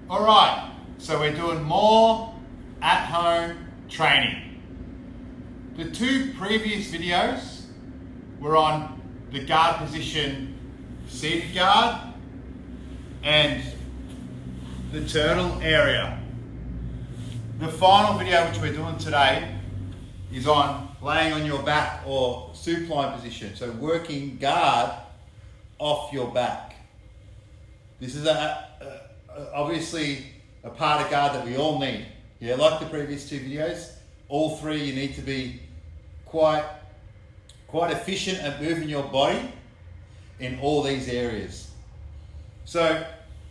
All right, so we're doing more at-home training. The two previous videos were on the guard position, seated guard, and the turtle area. The final video which we're doing today is on laying on your back or supine position, so working guard off your back. This is obviously a part of guard that we all need. Yeah, like the previous two videos, all three you need to be quite efficient at moving your body in all these areas. So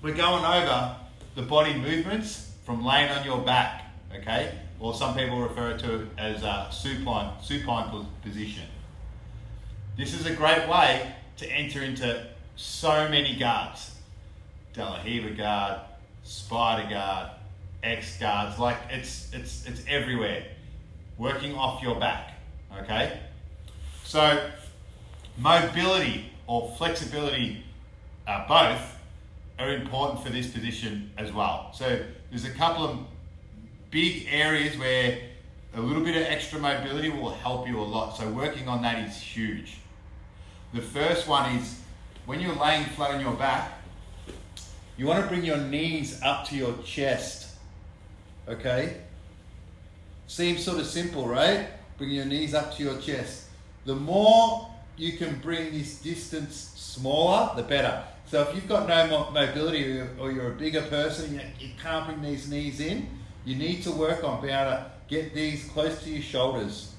we're going over the body movements from laying on your back, okay? Or some people refer to it as a supine position. This is a great way to enter into so many guards. De La Riva guard, spider guard, X guards, like it's everywhere. Working off your back, okay? So mobility or flexibility, both are important for this position as well. So there's a couple of big areas where a little bit of extra mobility will help you a lot. So working on that is huge. The first one is when you're laying flat on your back, you want to bring your knees up to your chest, okay? Seems sort of simple, right? Bring your knees up to your chest. The more you can bring this distance smaller, the better. So if you've got no mobility or you're a bigger person, you can't bring these knees in, you need to work on being able to get these close to your shoulders.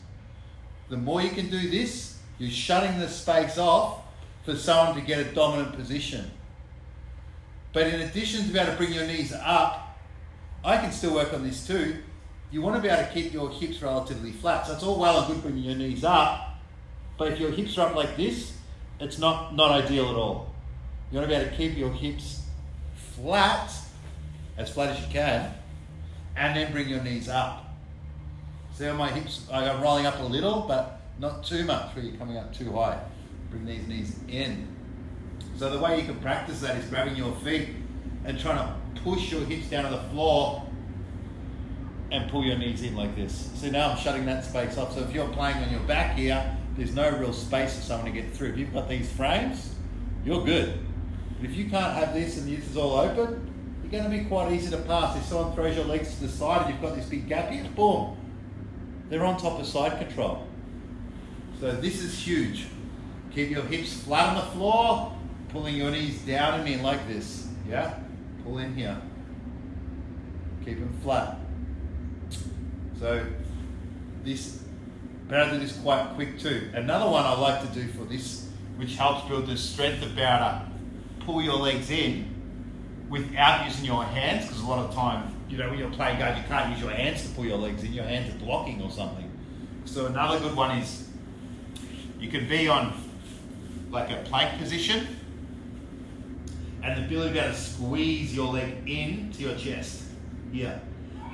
The more you can do this, you're shutting the space off for someone to get a dominant position. But in addition to be able to bring your knees up, I can still work on this too. You want to be able to keep your hips relatively flat. So it's all well and good bringing your knees up, but if your hips are up like this, it's not ideal at all. You want to be able to keep your hips flat as you can, and then bring your knees up. See how my hips are rolling up a little, but not too much where you're coming up too high. Bring these knees in. So the way you can practice that is grabbing your feet and trying to push your hips down to the floor and pull your knees in like this. So now I'm shutting that space off. So if you're playing on your back here, there's no real space for someone to get through. If you've got these frames, you're good. But if you can't have this and this is all open, you're going to be quite easy to pass. If someone throws your legs to the side and you've got this big gap here, boom, they're on top of side control. So this is huge. Keep your hips flat on the floor, pulling your knees down and in like this. Yeah? Pull in here. Keep them flat. So this, better do this quite quick too. Another one I like to do for this, which helps build the strength of being able to pull your legs in without using your hands, because a lot of time, when you're playing guard, you can't use your hands to pull your legs in. Your hands are blocking or something. So another good one is you could be on like a plank position, and the ability to be able to squeeze your leg into your chest. Here,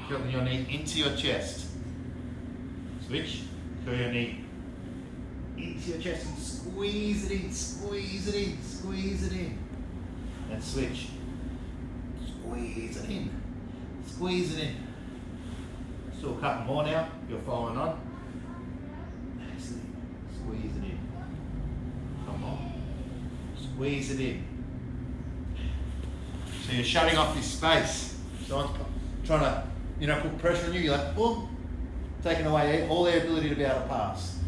curling your knee into your chest. Switch, curl your knee into your chest and squeeze it in, squeeze it in, squeeze it in. And switch. Squeeze it in, squeeze it in. Still a couple more now, you're following on. Squeeze it in. Come on. Squeeze it in. So you're shutting off this space. Someone's trying to, put pressure on you, you're like, boom, taking away all their ability to be able to pass.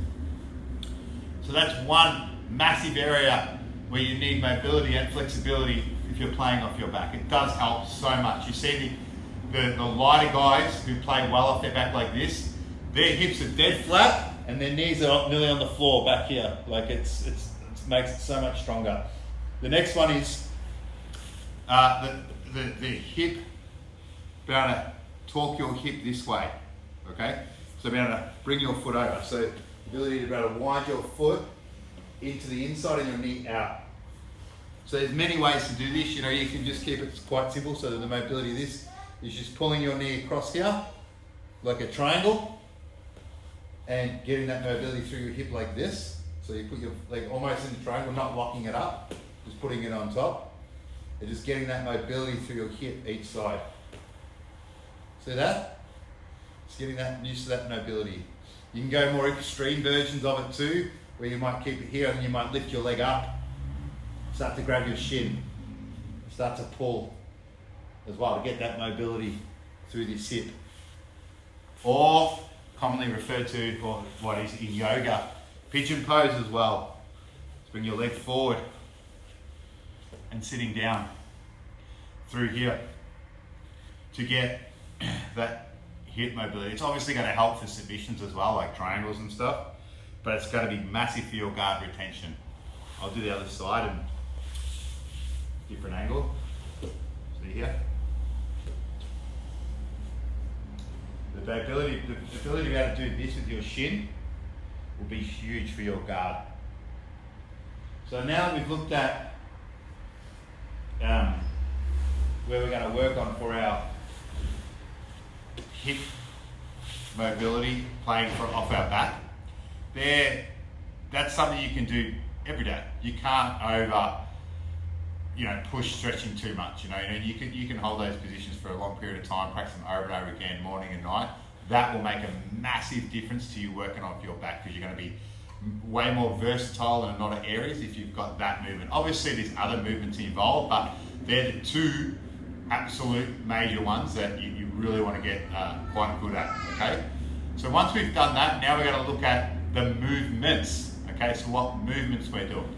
So that's one massive area where you need mobility and flexibility if you're playing off your back. It does help so much. You see the lighter guys who play well off their back like this, their hips are dead flat and their knees are nearly on the floor back here. Like it makes it so much stronger. The next one is the hip, be able to torque your hip this way, okay? So be able to bring your foot over. So the ability to be able to wind your foot into the inside and your knee out. So there's many ways to do this. You can just keep it quite simple. So the mobility of this is just pulling your knee across here, like a triangle, and getting that mobility through your hip like this. So you put your leg almost in the triangle, not locking it up, just putting it on top. and just getting that mobility through your hip each side. See that? Just getting that used to that mobility. You can go more extreme versions of it too, where you might keep it here and then you might lift your leg up, start to grab your shin, start to pull as well to get that mobility through this hip. Or commonly referred to, or what is in yoga, pigeon pose as well. Just bring your leg forward and sitting down through here to get that hip mobility. It's obviously going to help for submissions as well, like triangles and stuff, but it's going to be massive for your guard retention. I'll do the other side and different angle. See here? The ability to be able to do this with your shin will be huge for your guard. So now that we've looked at where we're going to work on for our hip mobility, playing off our back, that's something you can do every day. You can't push stretching too much, and you can hold those positions for a long period of time, practice them over and over again, morning and night. That will make a massive difference to you working off your back, because you're going to be way more versatile in a lot of areas if you've got that movement. Obviously there's other movements involved, but they're the two absolute major ones that you really want to get quite good at, okay? So once we've done that, now we're going to look at the movements, okay? So what movements we're doing.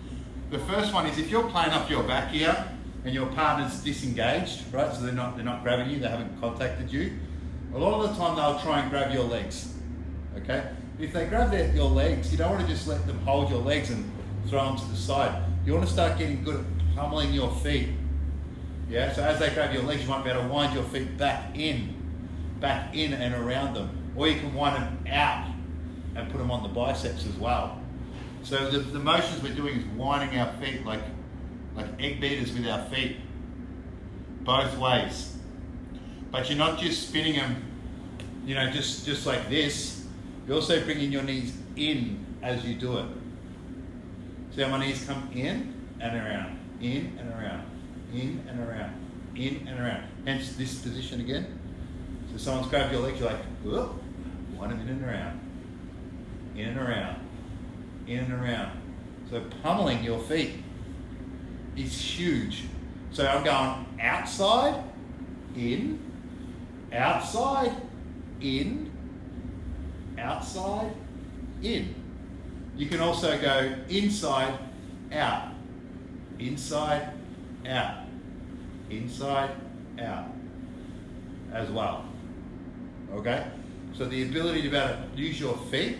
The first one is if you're playing off your back here and your partner's disengaged, right? So they're not grabbing you, they haven't contacted you. A lot of the time they'll try and grab your legs, okay? If they grab your legs, you don't want to just let them hold your legs and throw them to the side. You want to start getting good at pummeling your feet. Yeah, so as they grab your legs, you might be able to wind your feet back in and around them. Or you can wind them out and put them on the biceps as well. So the motions we're doing is winding our feet like egg beaters with our feet, both ways. But you're not just spinning them, just like this. You're also bringing your knees in as you do it. See how my knees come in and around, in and around, in and around, in and around. Hence this position again. So someone's grabbed your legs, you're like, whoop, wind them in and around, in and around, in and around. So pummeling your feet is huge. So I'm going outside, in, outside, in, outside, in. You can also go inside, out, inside, out, inside, out as well. Okay? So the ability to be able to use your feet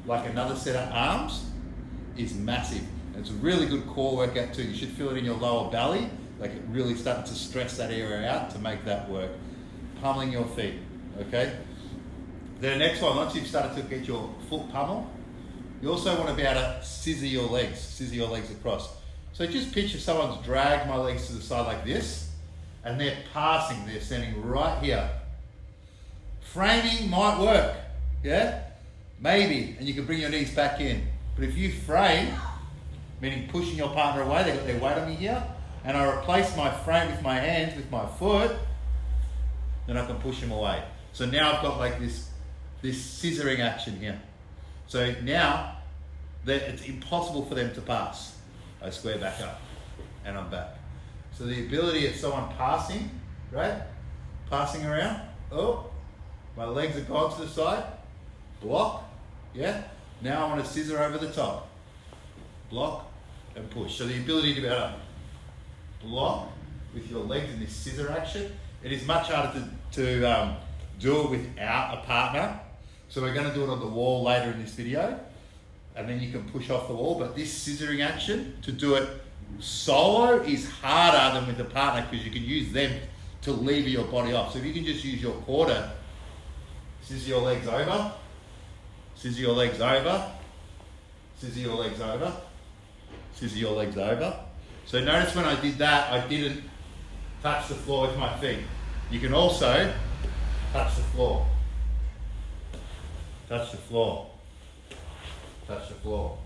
like another set of arms is massive. And it's a really good core workout too. You should feel it in your lower belly, like it really starting to stress that area out to make that work. Pummeling your feet, okay? Then the next one, once you've started to get your foot pummel, you also want to be able to scissor your legs across. So just picture someone's dragged my legs to the side like this, and they're passing, they're standing right here. Framing might work, yeah? Maybe, and you can bring your knees back in. But if you frame, meaning pushing your partner away, they've got their weight on me here, and I replace my frame with my hands, with my foot, then I can push them away. So now I've got like this scissoring action here. So now it's impossible for them to pass. I square back up and I'm back. So the ability of someone passing, right? Passing around, oh, my legs are gone to the side, block, yeah? Now I want to scissor over the top, block and push. So the ability to be able to block with your legs in this scissor action, it is much harder to do it without a partner. So we're going to do it on the wall later in this video, and then you can push off the wall. But this scissoring action, to do it solo is harder than with a partner, because you can use them to lever your body off. So if you can just use your core to scissor your legs over, scissor your legs over, scissor your legs over, scissor your legs over. So notice when I did that, I didn't touch the floor with my feet. You can also touch the floor. Touch the floor. Touch the floor.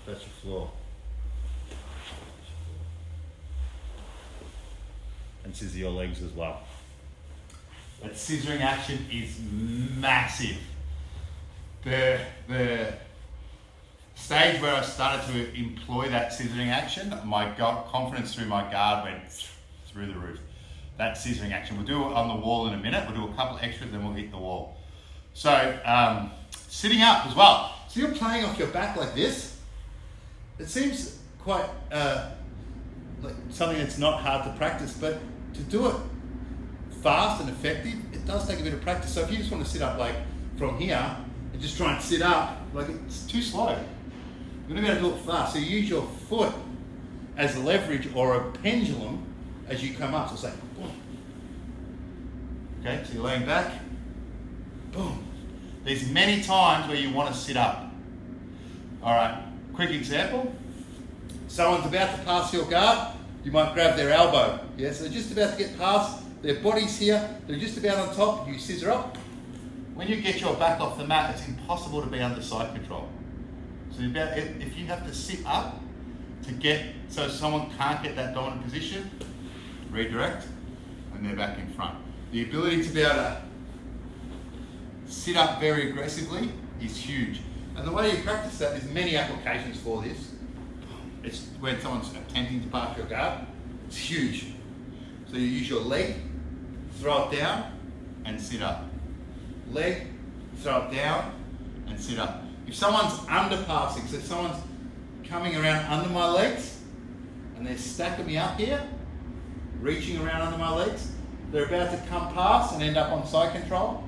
Touch the floor. and scissor your legs as well. That scissoring action is massive. The stage where I started to employ that scissoring action, my confidence through my guard went through the roof. That scissoring action. We'll do it on the wall in a minute. We'll do a couple extras, then we'll hit the wall. So, sitting up as well. So you're playing off your back like this. It seems quite like something that's not hard to practice, but to do it fast and effective, it does take a bit of practice. So if you just want to sit up like from here and just try and sit up, like it's too slow. You're going to be able to do it fast. So you use your foot as leverage or a pendulum as you come up. So it's like, boom. Okay, so you're laying back, boom. There's many times where you want to sit up. All right, quick example. Someone's about to pass your guard, you might grab their elbow. Yeah, so they're just about to get past, their body's here, they're just about on top, you scissor up. When you get your back off the mat, it's impossible to be under side control. So if you have to sit up to get, so someone can't get that dominant position, redirect, and they're back in front. The ability to be able to sit up very aggressively is huge. And the way you practice that, there's many applications for this. It's when someone's attempting to pass your guard, it's huge. So you use your leg, throw it down, and sit up. Leg, throw it down, and sit up. If someone's underpassing, so if someone's coming around under my legs, and they're stacking me up here, reaching around under my legs, they're about to come past and end up on side control.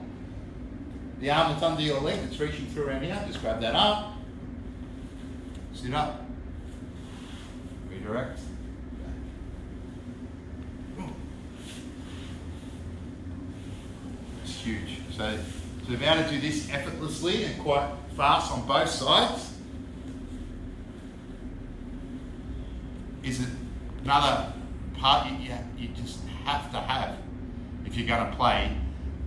The arm that's under your leg that's reaching through around here, just grab that arm, sit up, redirect. It's huge. So to be able to do this effortlessly and quite fast on both sides is another part you just have to have if you're going to play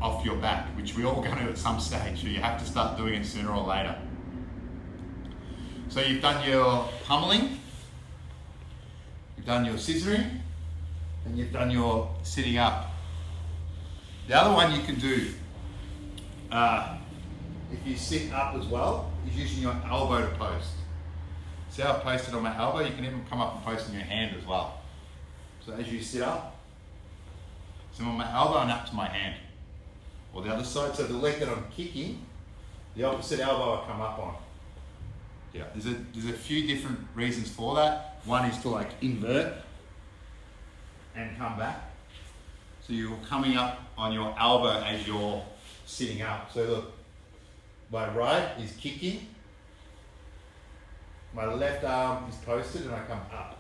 off your back, which we're all going to at some stage, so you have to start doing it sooner or later. So you've done your pummeling, you've done your scissoring, and you've done your sitting up. The other one you can do, if you sit up as well, is using your elbow to post. See how I've posted on my elbow? You can even come up and post on your hand as well. So as you sit up, so on my elbow and up to my hand. Or the other side, so the leg that I'm kicking, the opposite elbow I come up on. Yeah, there's a few different reasons for that. One is to like invert and come back. So you're coming up on your elbow as you're sitting up. So look, my right is kicking, my left arm is posted, and I come up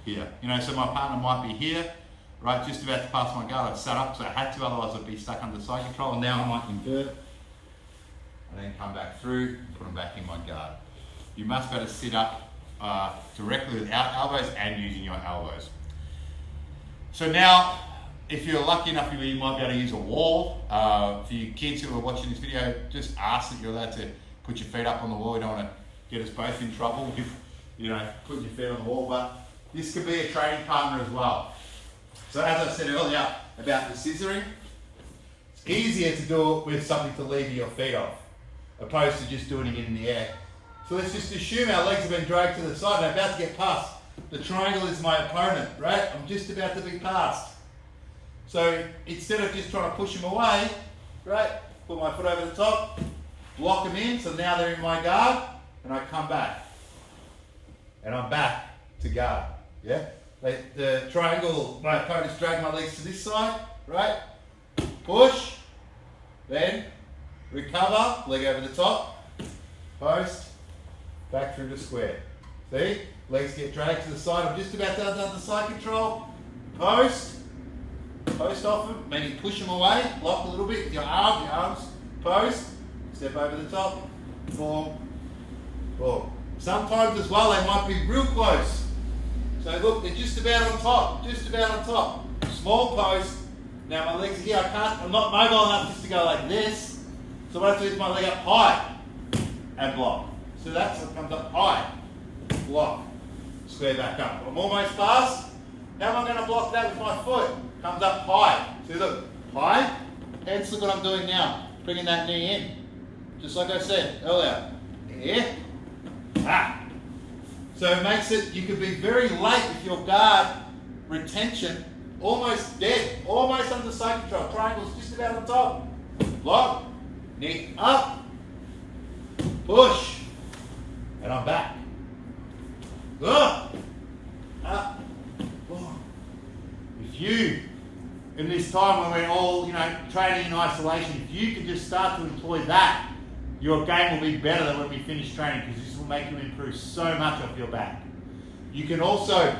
here. You know, so my partner might be here, right, just about to pass my guard. I've sat up, so I had to, otherwise I'd be stuck under side control. And now I might invert and then come back through and put them back in my guard. You must be able to sit up directly without elbows and using your elbows. So now, if you're lucky enough, you might be able to use a wall. For you kids who are watching this video, just ask that you're allowed to put your feet up on the wall. You don't want to get us both in trouble with, you know, putting your feet on the wall, but this could be a training partner as well. So as I said earlier about the scissoring, it's easier to do it with something to lever your feet off, opposed to just doing it in the air. So let's just assume our legs have been dragged to the side and I'm about to get past. The triangle is my opponent, right? I'm just about to be passed. So instead of just trying to push them away, right, put my foot over the top, lock them in, so now they're in my guard, and I come back. And I'm back to guard, yeah? The triangle, my opponent's dragging my legs to this side, right? Push, then recover, leg over the top, post, back through to square. See? Legs get dragged to the side. I'm just about to have the side control. Post off them, maybe push them away, lock a little bit with your arms, post, step over the top, form. Sometimes as well they might be real close. So look, they're just about on top, small post. Now my legs are here, I'm not mobile enough just to go like this. So what I have to do is my leg up high and block. So that's what comes up high, block, square back up. I'm almost past, How am I going to block that with my foot? Comes up high. See, look, high. Hence, look what I'm doing now. Bringing that knee in. Just like I said earlier. Here. Ah. So it makes it, you could be very late with your guard retention, almost dead, almost under side control. Triangle's just about on top. Block, knee up, push, and I'm back. Up. If you, in this time when we're all, training in isolation, if you can just start to employ that, your game will be better than when we finish training, because this will make you improve so much off your back. You can also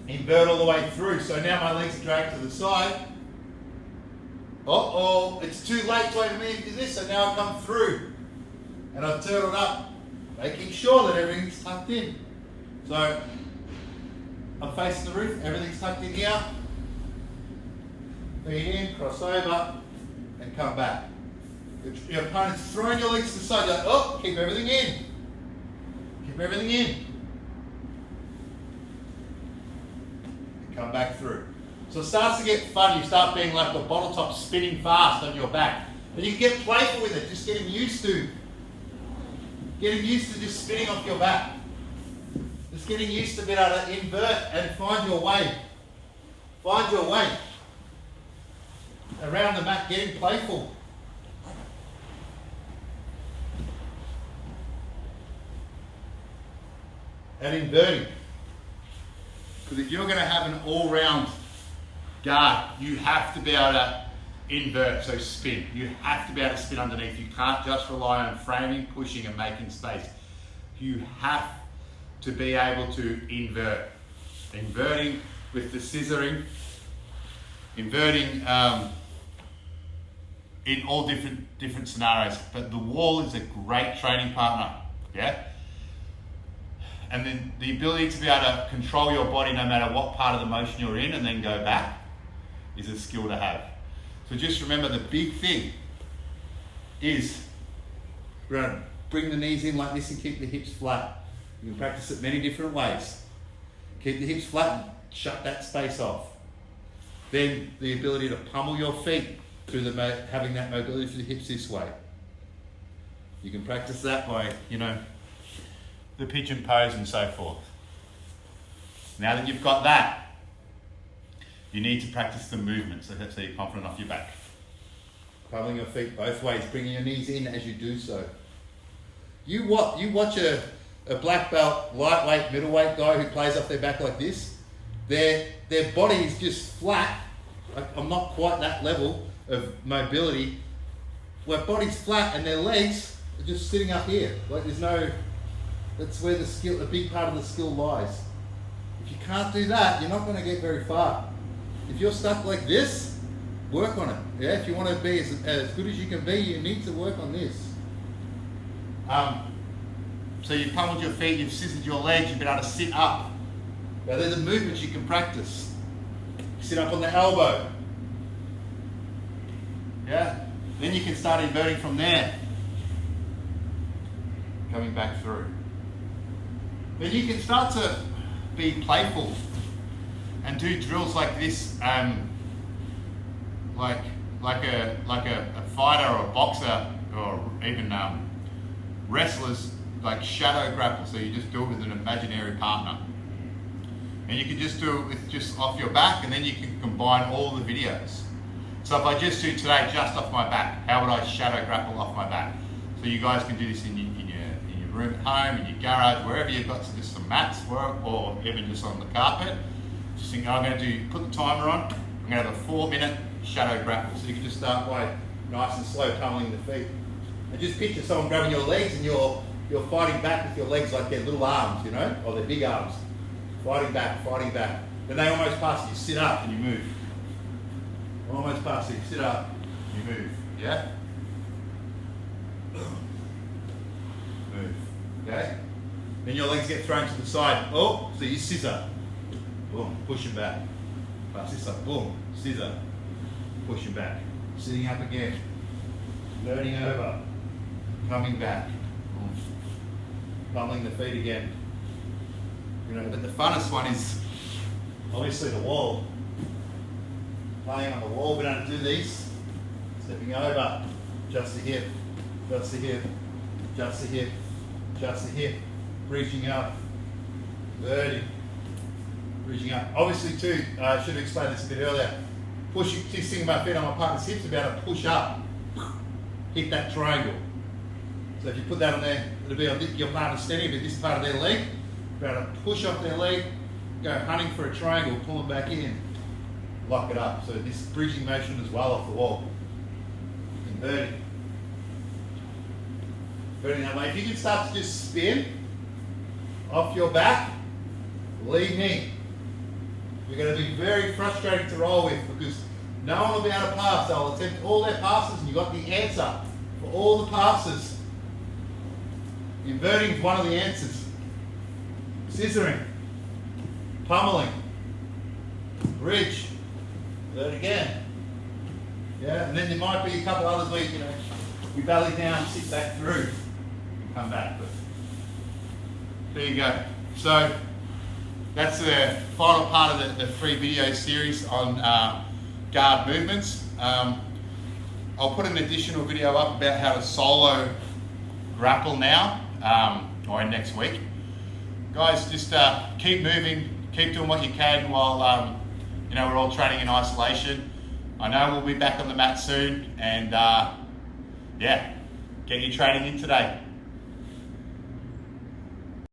invert all the way through. So now my legs are dragged to the side. Uh-oh, it's too late to even do this, so now I come through. And I've turtled up, making sure that everything's tucked in. So I'm facing the roof, everything's tucked in here. Feet in, cross over, and come back. Your opponent's throwing your legs to the side. You're like, oh, keep everything in. Keep everything in. And come back through. So it starts to get fun. You start being like a bottle top spinning fast on your back. And you can get playful with it, just getting used to just spinning off your back. Just getting used to being able to invert and find your way. Find your way. Around the mat, getting playful. And inverting. Because if you're going to have an all-round guard, you have to be able to invert, so spin. You have to be able to spin underneath. You can't just rely on framing, pushing and making space. You have to be able to invert. Inverting with the scissoring. Inverting in all different scenarios. But the wall is a great training partner. Yeah? And then the ability to be able to control your body no matter what part of the motion you're in and then go back is a skill to have. So just remember, the big thing is we're going to bring the knees in like this and keep the hips flat. You can practice it many different ways. Keep the hips flat and shut that space off. Then the ability to pummel your feet through having that mobility through the hips this way. You can practice that by, the pigeon pose and so forth. Now that you've got that, you need to practice the movement so you're confident off your back. Pummeling your feet both ways, bringing your knees in as you do so. You watch a black belt, lightweight, middleweight guy who plays off their back like this. Their body is just flat. I'm not quite that level of mobility. Where body's flat and their legs are just sitting up here. Like there's no. That's where a big part of the skill lies. If you can't do that, you're not going to get very far. If you're stuck like this, work on it. Yeah, if you want to be as good as you can be, you need to work on this. So you've pummeled your feet, you've scissored your legs, you've been able to sit up. Now they're the movements you can practice. Sit up on the elbow. Yeah. Then you can start inverting from there. Coming back through. Then you can start to be playful and do drills like this, like a fighter or a boxer or even wrestlers, like shadow grapple. So you just do it with an imaginary partner, and you can just do it with just off your back, and then you can combine all the videos. So if I just do today just off my back, how would I shadow grapple off my back? So you guys can do this in your room at home, in your garage, wherever you've got just some mats or even just on the carpet. Just think, I'm going to put the timer on, I'm going to have a 4-minute shadow grapple. So you can just start by nice and slow pummeling the feet. And just picture someone grabbing your legs and you're fighting back with your legs like they're little arms, or they're big arms. Fighting back. Then they almost pass you, sit up and you move. Almost pass you, sit up, you move. Yeah? Move. Okay? Then your legs get thrown to the side. Oh, so you scissor. Boom, pushing back. Pass this up. Boom, scissor. Pushing back. Sitting up again. Learning over. Coming back. Boom. Pummeling the feet again. But the funnest one is obviously the wall. Playing on the wall, we don't do these. Stepping over, just the hip, just the hip, just the hip, just the hip. Reaching up, inverting, reaching up. Obviously too, I should have explained this a bit earlier. Pushing, this thing about feet on my partner's hips, about to push up, hit that triangle. So if you put that on there, it'll be on your partner's standing, but this part of their leg, about to push off their leg, go hunting for a triangle, pull them back in, lock it up. So this bridging motion as well off the wall. Inverting. Inverting that way. If you can start to just spin off your back, believe me, you're going to be very frustrating to roll with because no one will be able to pass. They'll attempt all their passes and you've got the answer for all the passes. Inverting is one of the answers. Scissoring, pummeling, bridge, invert again. Yeah, and then there might be a couple others where you belly down, sit back through, and come back. But there you go. So that's the final part of the free video series on guard movements. I'll put an additional video up about how to solo grapple now, or next week. Guys, just keep moving, keep doing what you can while we're all training in isolation. I know we'll be back on the mat soon, and yeah, get your training in today.